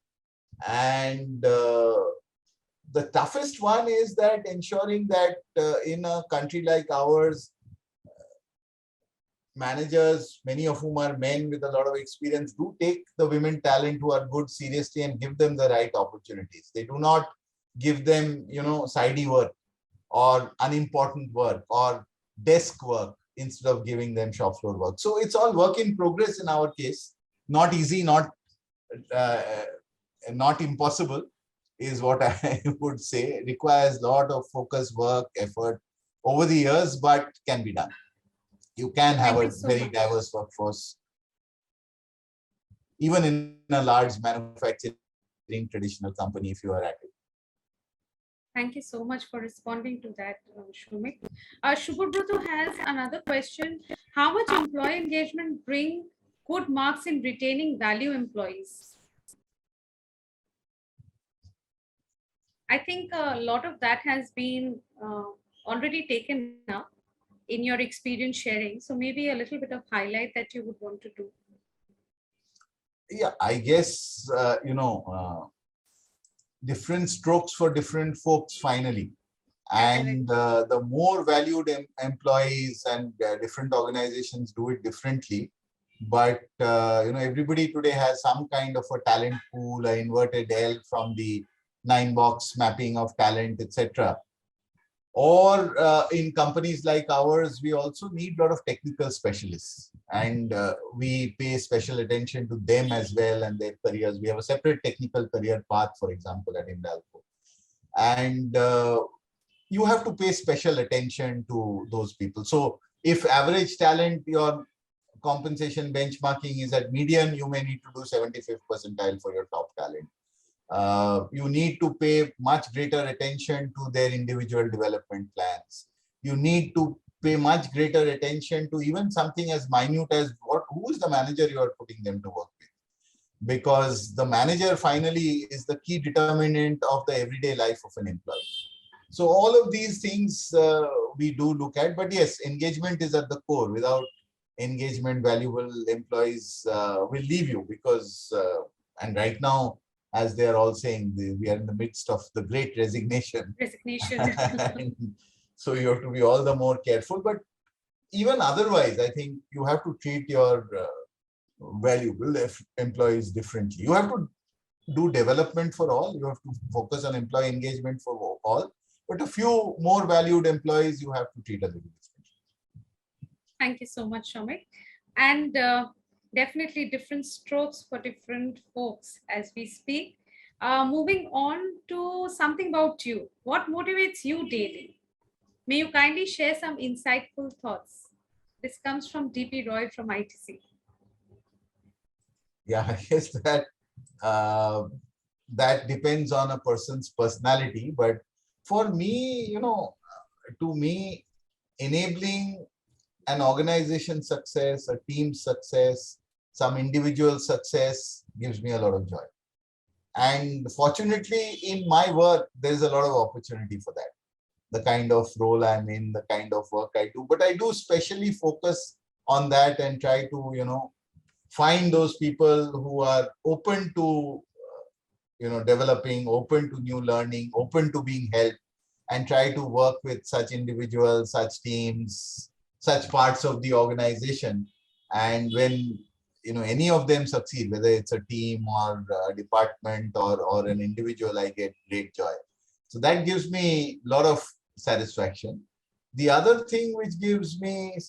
And the toughest one is that ensuring that in a country like ours, managers, many of whom are men with a lot of experience, do take the women talent who are good seriously and give them the right opportunities. They do not give them, sidey work or unimportant work or desk work instead of giving them shop floor work. So it's all work in progress in our case. Not easy, not impossible is what I would say. It requires a lot of focus, work, effort over the years, but can be done. You can have a very diverse workforce, even in a large manufacturing traditional company, if you are at it. Thank you so much for responding to that, Shumik. Shubhabrata has another question. How much employee engagement bring good marks in retaining value employees? I think a lot of that has been already taken up in your experience sharing. So maybe a little bit of highlight that you would want to do. Yeah, I guess, different strokes for different folks finally. And the more valued employees and different organizations do it differently, but everybody today has some kind of a talent pool, an inverted L from the 9-box mapping of talent, etc. Or in companies like ours, we also need a lot of technical specialists, and we pay special attention to them as well and their careers. We have a separate technical career path, for example, at Hindalco. And you have to pay special attention to those people. So if average talent, your compensation benchmarking is at median, you may need to do 75th percentile for your top talent. You need to pay much greater attention to their individual development plans. You need to pay much greater attention to even something as minute as who is the manager you are putting them to work with. Because the manager finally is the key determinant of the everyday life of an employee. So all of these things we do look at, but yes, engagement is at the core. Without engagement, valuable employees will leave you because, and right now, as they are all saying, we are in the midst of the great resignation. So you have to be all the more careful. But even otherwise, I think you have to treat your valuable employees differently. You have to do development for all. You have to focus on employee engagement for all. But a few more valued employees, you have to treat a little differently. Thank you so much, Samik. And definitely different strokes for different folks as we speak. Moving on to something about you. What motivates you daily? May you kindly share some insightful thoughts. This comes from DP Roy from ITC. Yeah, I guess that depends on a person's personality. But for me, to me, enabling an organization success, a team success, some individual success gives me a lot of joy. And fortunately, in my work, there's a lot of opportunity for that. The kind of role I'm in, the kind of work I do. But I do specially focus on that and try to, find those people who are open to, developing, open to new learning, open to being helped, and try to work with such individuals, such teams, such parts of the organization. And when any of them succeed, whether it's a team or a department or an individual, I get great joy. So that gives me a lot of satisfaction. The other thing which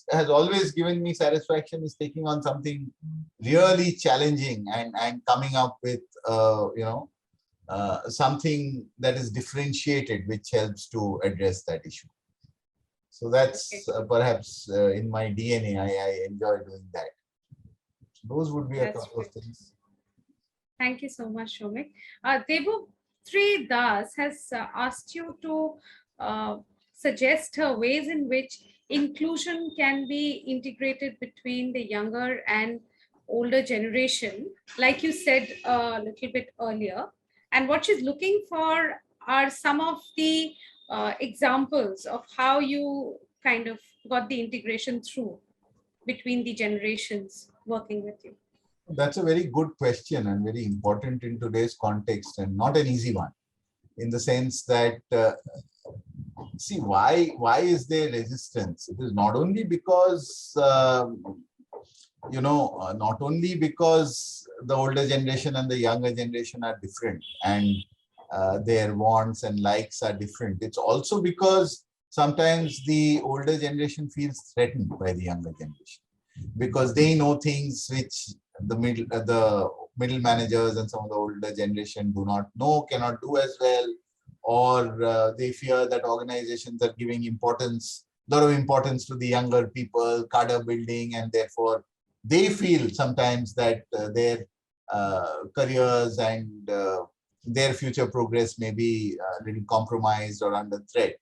has always given me satisfaction is taking on something really challenging and coming up with something that is differentiated, which helps to address that issue. So that's perhaps in my DNA, I enjoy doing that. Those would be a couple of things. Thank you so much, Shomik. Debu Sri Das has asked you to suggest ways in which inclusion can be integrated between the younger and older generation, like you said a little bit earlier. And what she's looking for are some of the examples of how you kind of got the integration through between the generations working with you. That's a very good question and very important in today's context, and not an easy one, in the sense that see, why is there resistance? It is not only because not only because the older generation and the younger generation are different and their wants and likes are different. It's also because sometimes the older generation feels threatened by the younger generation, because they know things which the middle managers and some of the older generation do not know, cannot do as well, or they fear that organizations are giving a lot of importance to the younger people, cadre building, and therefore they feel sometimes that their careers and their future progress may be a little compromised or under threat.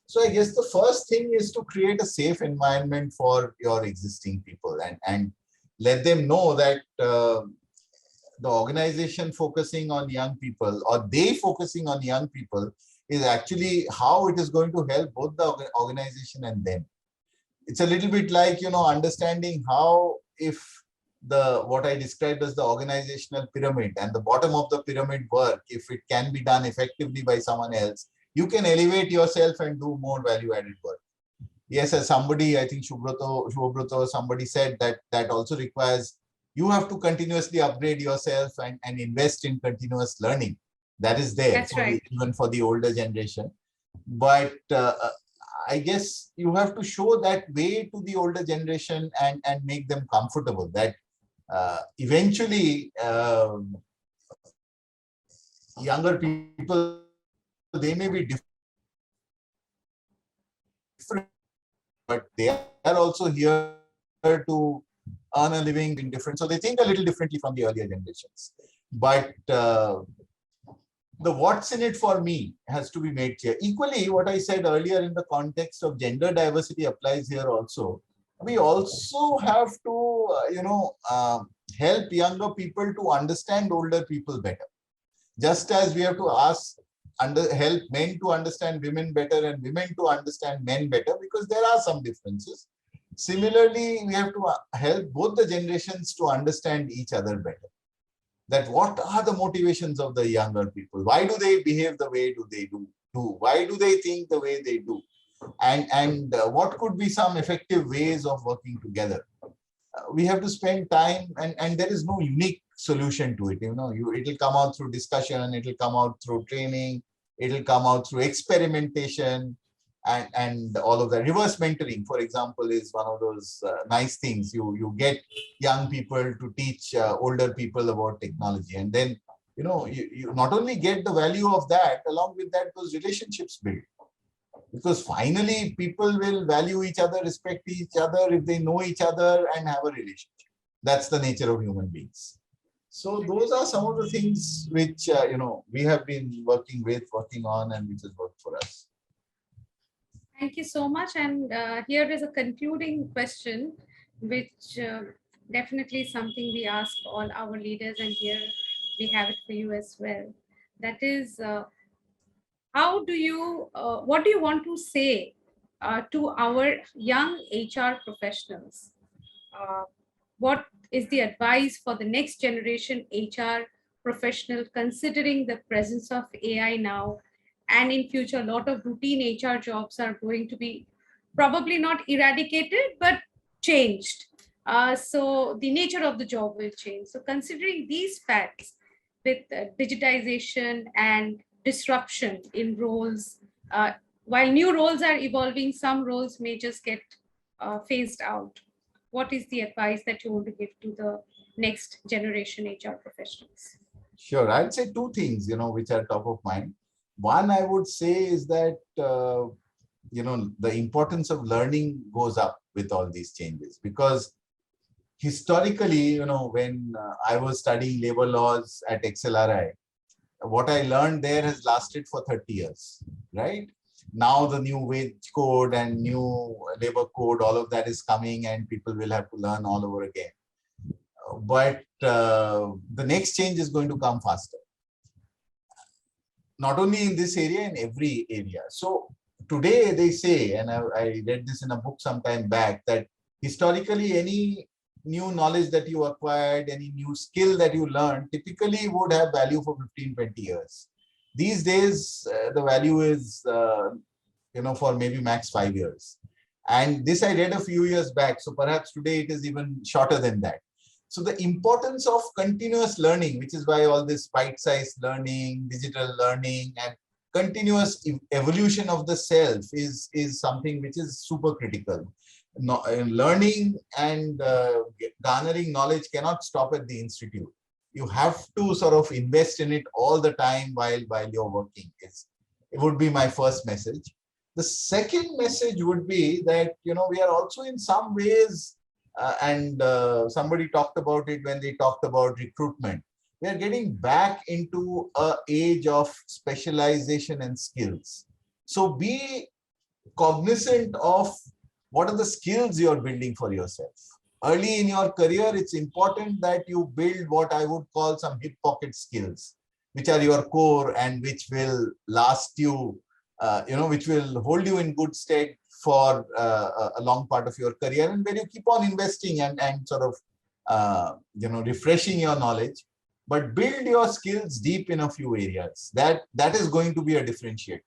So I guess the first thing is to create a safe environment for your existing people and let them know that the organization focusing on young people, or they focusing on young people, is actually how it is going to help both the organization and them. It's a little bit like, understanding how, if what I described as the organizational pyramid and the bottom of the pyramid work, if it can be done effectively by someone else, you can elevate yourself and do more value-added work. Yes, as somebody, I think Shubhrato, somebody said that also requires You have to continuously upgrade yourself and invest in continuous learning. That is there That's right. even for the older generation. But I guess you have to show that way to the older generation and make them comfortable that eventually younger people, they may be different, but they are also here to earn a living in different. So they think a little differently from the earlier generations. But the what's in it for me has to be made clear. Equally, what I said earlier in the context of gender diversity applies here also. We also have to, help younger people to understand older people better. Just as we have to help men to understand women better and women to understand men better, because there are some differences. Similarly, we have to help both the generations to understand each other better. That what are the motivations of the younger people? Why do they behave the way they do? Why do they think the way they do? And what could be some effective ways of working together? We have to spend time, and there is no unique solution to it. It'll come out through discussion, it'll come out through training, it'll come out through experimentation, and all of that. Reverse mentoring, for example, is one of those nice things. You get young people to teach older people about technology, and then you not only get the value of that, along with that, those relationships build. Because finally, people will value each other, respect each other if they know each other and have a relationship. That's the nature of human beings. So those are some of the things which we have been working on, and which has worked for us. Thank you so much. And here is a concluding question, which definitely something we ask all our leaders, and here we have it for you as well. That is, what do you want to say to our young HR professionals? What is the advice for the next generation HR professional, considering the presence of AI now, and in future a lot of routine HR jobs are going to be probably not eradicated but changed, so the nature of the job will change. So considering these facts, with digitization and disruption in roles, while new roles are evolving, some roles may just get phased out. What is the advice that you want to give to the next generation HR professionals? Sure, I'd say two things, which are top of mind. One, I would say, is that the importance of learning goes up with all these changes, because historically, when I was studying labor laws at XLRI, what I learned there has lasted for 30 years, right? Now the new wage code and new labor code, all of that is coming, and people will have to learn all over again. But the next change is going to come faster. Not only in this area, in every area. So today they say, and I read this in a book some time back, that historically any new knowledge that you acquired, any new skill that you learned, typically would have value for 15, 20 years. These days, the value is, for maybe max 5 years. And this I read a few years back. So perhaps today it is even shorter than that. So the importance of continuous learning, which is why all this bite-sized learning, digital learning, and continuous evolution of the self is something which is super critical. Learning and garnering knowledge cannot stop at the institute. You have to sort of invest in it all the time while you're working. It would be my first message. The second message would be that, we are also in some ways, and somebody talked about it when they talked about recruitment. We are getting back into an age of specialization and skills. So be cognizant of what are the skills you're building for yourself. Early in your career, it's important that you build what I would call some hip pocket skills, which are your core and which will last you, which will hold you in good stead for a long part of your career, and where you keep on investing and sort of, refreshing your knowledge, but build your skills deep in a few areas. That is going to be a differentiator.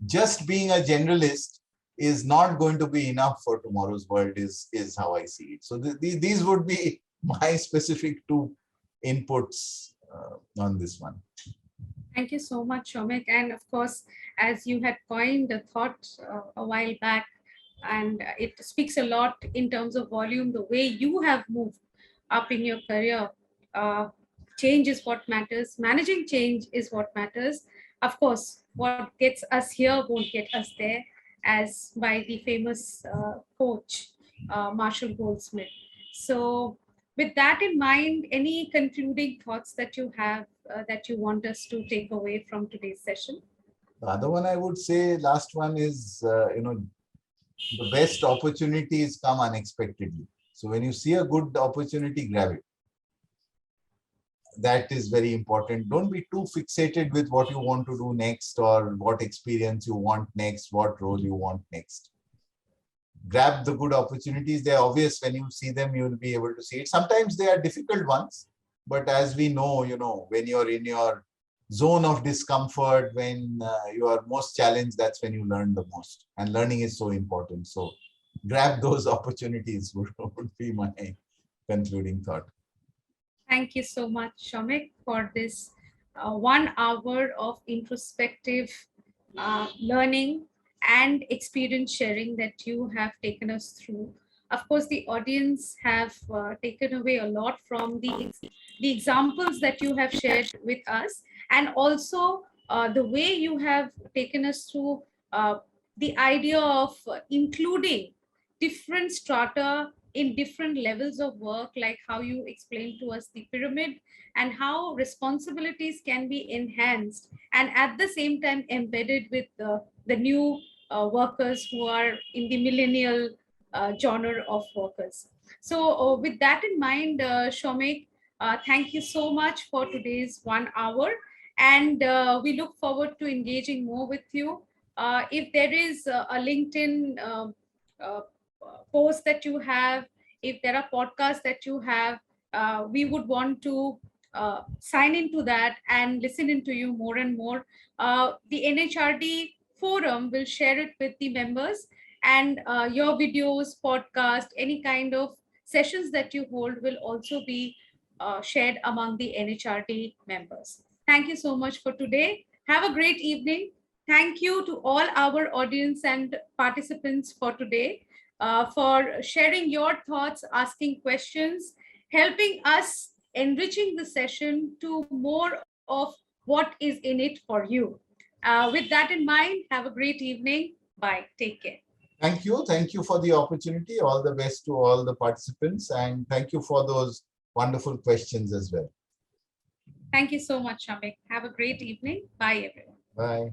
Just being a generalist is not going to be enough for tomorrow's world, is how I see it. So these would be my specific two inputs on this one. Thank you so much, Shomik. And of course, as you had coined a thought a while back, and it speaks a lot in terms of volume, the way you have moved up in your career. Uh, Change is what matters. Managing change is what matters. Of course, what gets us here won't get us there, as by the famous coach, Marshall Goldsmith. So, with that in mind, any concluding thoughts that you have that you want us to take away from today's session? The other one I would say, last one is, the best opportunities come unexpectedly. So when you see a good opportunity, grab it. That is very important. Don't be too fixated with what you want to do next or what experience you want next, what role you want next. Grab the good opportunities. They're obvious. When you see them, you will be able to see it. Sometimes they are difficult ones, but as we know, when you're in your zone of discomfort, when you are most challenged, that's when you learn the most. And learning is so important. So grab those opportunities would be my concluding thought. Thank you so much, Shamik, for this 1 hour of introspective learning and experience sharing that you have taken us through. Of course, the audience have taken away a lot from the examples that you have shared with us, and also the way you have taken us through the idea of including different strata in different levels of work, like how you explained to us the pyramid and how responsibilities can be enhanced and at the same time embedded with the new workers who are in the millennial genre of workers. So with that in mind, Shomik, thank you so much for today's 1 hour. And we look forward to engaging more with you. If there is a LinkedIn uh, posts that you have, if there are podcasts that you have, we would want to sign into that and listen into you more and more. The NHRD forum will share it with the members, and your videos, podcast, any kind of sessions that you hold will also be shared among the NHRD members. Thank you so much for today. Have a great evening. Thank you to all our audience and participants for today, for sharing your thoughts, asking questions, helping us enriching the session to more of what is in it for you. With that in mind, have a great evening. Bye. Take care. Thank you. Thank you for the opportunity. All the best to all the participants. And thank you for those wonderful questions as well. Thank you so much, Shamik. Have a great evening. Bye, everyone. Bye.